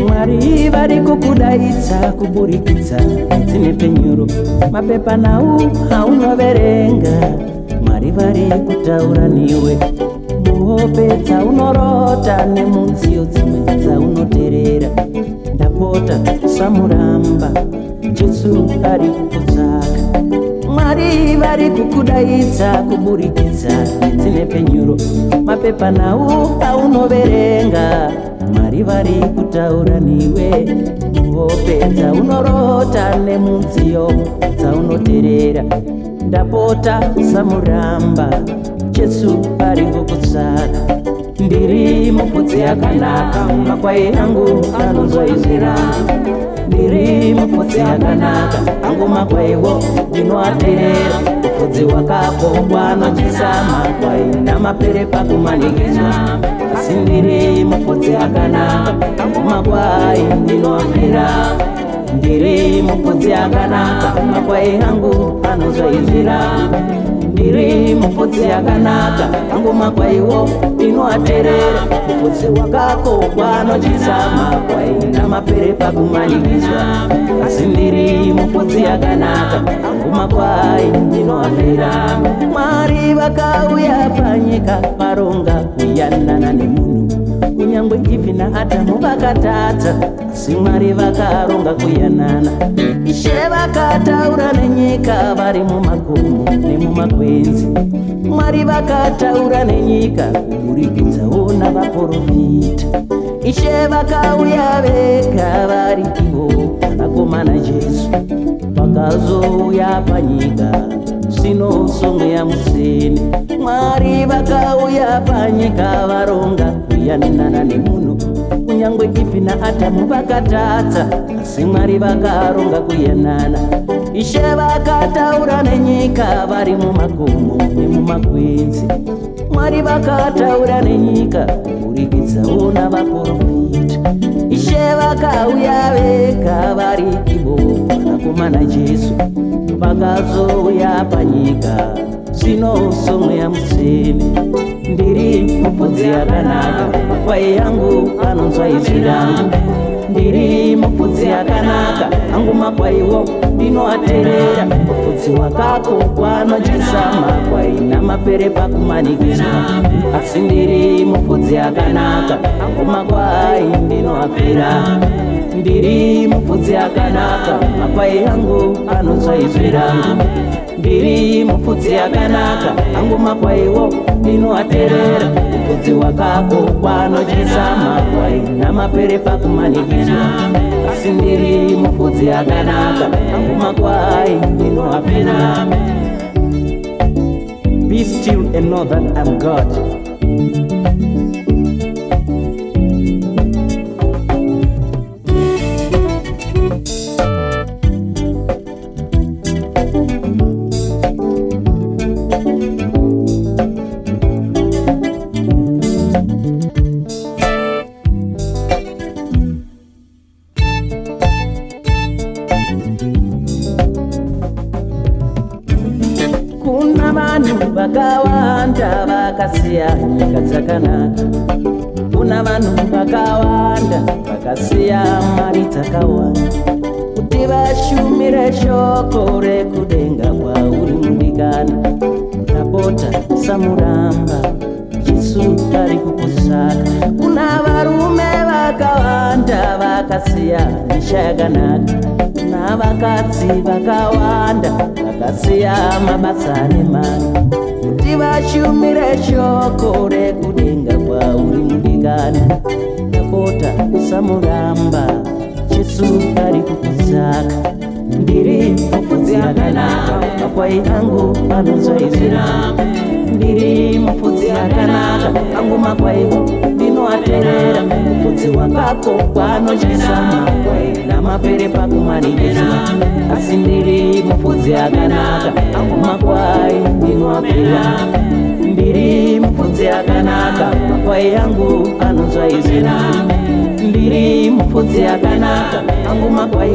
Mwari vari kukudaidza kuburikidza dzine penyuro mapepa nau haunoverenga. Mwari vari kutaura niwe muhope dzaunorota nemunziyo dzimwe dzaunoteerera. Ndapota usamuramba, Jesu ari kukutsvaka. Mwari vari kukudaidza kuburikidza dzine penyuro mapepa nau haunoverenga. Mwari vari kutaura niwe muhope dzaunorota nemunziyo dzaunoteerera. Ndapota usamuramba, Jesu ari kukutsvaka. Ndiri mufudzi yakanaka, makwai angu anonzwa izwi rangu. Ndiri mufudzi yakanaka, angu makwaiwo ndinoateerera. Mufudzi wakakokwa anodyisa makwai namapere pakumanikidzwa. Asi ndiri mufudzi yakanaka, angu makwai ndinoafira. Ndiri mufudzi yakanaka, makwai angu anonzwa izwi rangu. Ndiri mufudzi yakanaka, angu makwaiwo ndinoateerera. Mufudzi wakakokwa anodyisa makwai namapere pakumanikidzwa. Asi ndiri mufudzi yakanaka, angu makwai ndinoafira. Mwari vakauya panyika varonga kuyanana nemunhu. Kunyangwe Ivhi naAdhamu vakatadza, asi Mwari vakaronga kuyanana. Ishe vakataura nenyika vari mumakomo nemumakwenzi. Mwari vakataura nenyika kuburikidzawo navaprofita. Ishe vakauya vega vari ivo vanakomana Jesu. Vakazouya panyika sino somwe yamuseni. Mwari vakauya panyika varonga kuyanana nemunhu. Kunyangwe Ivhi naAdhamu vakatadza, asi Mwari vakaronga kuyanana. Ishe vakataura nenyika vari mumakomo nemumakwenzi. Mwari vakataura nenyika kuburikidzawo navaprofita. Ishe vakauya vega vari ivo vanakomana Jesu. Vakazouya panyika sino somwe yamuseni. Ndiri mufudzi yakanaka, makwai angu anonzwa izwi rangu. Ndiri mufudzi yakanaka, angu makwaiwo ndinoateerera. Mufudzi wakakokwa anodyisa makwai namapere pakumanikidzwa. Asi ndiri mufudzi yakanaka, angu makwai ndinoafira. Ndiri mufudzi yakanaka, makwai angu anonzwa izwi rangu. Ndiri mufudzi yakanaka, angu makwaiwo ndinoateerera. Mufudzi wakakokwa anodyisa makwai namapere pakumanikidzwa. Asi ndiri mufudzi yakanaka, angu makwai ndinoafira. Be still and know that I'm God. Kuna vanhu vakawanda vakasiya nyika dzakanaka. Kuna vanhu vakawanda vakasiya mari dzakawanda kuti vashumire shoko rekudenga kwauri mudikani. Ndapota usamuramba, Jesu ari kukusaka. Kuna varume vakawanda vakasiya misha yakanaka. Kuna vakadzi vakawanda vakasiya mabasa nemari kuti vashumire shoko rekudenga kwauri mudikani. Ndapota usamuramba, Yesu ari kukusaka. Ndiri mufudzi akanaka, makwai angu anonzwa izina. Ndiri mufudzi akanaka, angu makwai ndinoaterera. Mufudzi wakako kwaanodyesa makwai namapere pakumanikidzwa. Asi ndiri mufudzi akanaka, angu makwai ndinoafira. Ndiri mufudzi akanaka, makwai angu anonzwa izina. Ndiri mufudzi akanaka, angu makwai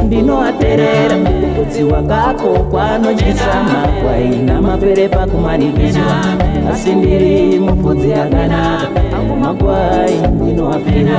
ndinoaterera. Mufudzi wakako kwaanodyesa makwai namapere pakumanikidzwa. Asi ndiri mufudzi akanaka, angu makwai ndinoafira.